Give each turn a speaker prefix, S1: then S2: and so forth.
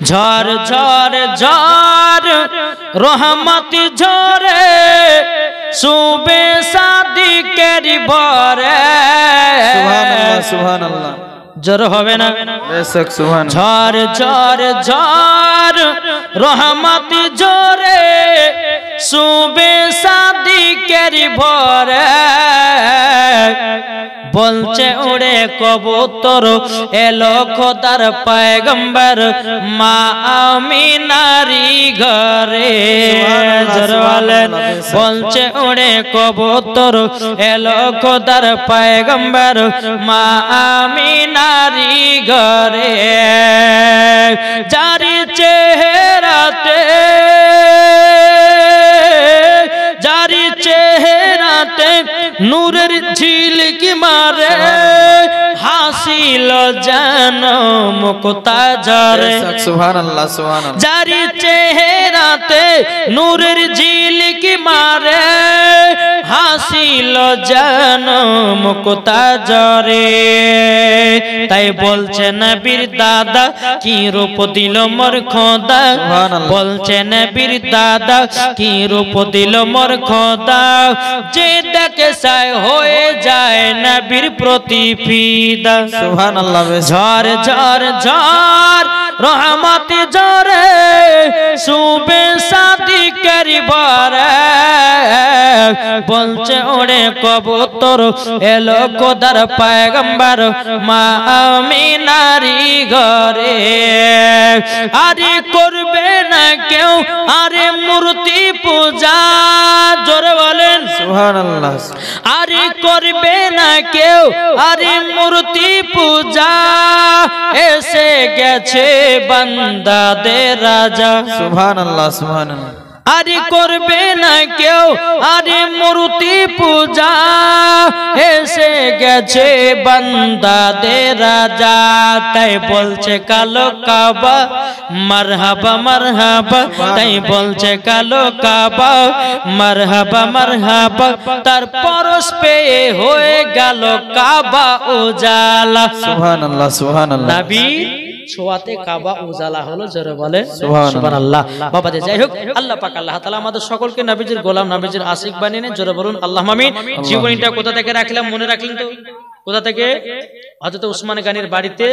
S1: ঝড় ঝড় ঝড় রহমত ঝরে সুবে সাদিকের ভরে।
S2: সুবহানাল্লাহ সুবহানাল্লাহ।
S1: জোর হবে না?
S2: বেশক সুবহানাল্লাহ।
S1: ঝড় ঝড় ঝড় রহমত ঝরে সুবে সাদিকের ভরে। বলছে উড়ে কবুতর এলো খোদার পয়গম্বর মা আমিনারি ঘরে। বলছে উড়ে কবুতর এলো খোদার পয়গম্বর মা আমিনারি ঘরে। জারি চেহারাতে জারি চেহারাতে নূরের ঝিলক মারে হাসিল যেন মুক্তাজারে।
S2: সুবহানাল্লাহ সুবহানাল্লাহ।
S1: জারি চেহারাতে নূরের ঝিলক মারে হাসিল যেন মুক্তাজারে। তাই বলছে নবীর দাদা কি রূপ দিল মোর খোদা। বলছে নবীর দাদা কি রূপ দিল মোর খোদা। যে দেখে সায় হয়ে যায় নবীর প্রতি ফিদা।
S2: সুবহানাল্লাহ।
S1: ঝড় ঝড় ঝড় রহমত ঝরে সুবে সাদিকের ভরে। বলছে ওরে কবুতর এলো খোদার পয়গম্বর মা আমিনারি ঘরে। আরে করবে না কেউ আরে মূর্তি পূজা। জোরে বলেন
S2: সুবহানাল্লাহ।
S1: আরে করবে না কেউ আরে মূর্তি পূজা। এসে গেছে বান্দাদের রাজা।
S2: সুবহানাল্লাহ সুবহানাল্লাহ।
S1: আরে করবে না কেউ আরে মূর্তি পূজা। এসে গেছে বান্দাদের রাজা। তাই বলছে কালো কাবা মারহাবা মারহাবা। তাই বলছে কালো কাবা মারহাবা মারহাবা। তার পরশ পেয়ে হয়ে গেল কাবা উজালা।
S2: সুবহানাল্লাহ সুবহানাল্লাহ।
S1: নবী ছোঁয়াতে কাবা উজালা হলো। জোরে বলে সুবহানাল্লাহ। বাবা যাই হোক আল্লাহ পাক আল্লাহ তাআলা আমাদের সকলকে নবীজির গোলাম নবীজির আশিক বানিয়ে নেন। জোরে বলুন আল্লাহুম্মা আমিন। জীবনীটা কোথা থেকে রাখলাম মনে রাখলেন তো? কোথা থেকে? হযরত উসমান গনির বাড়িতে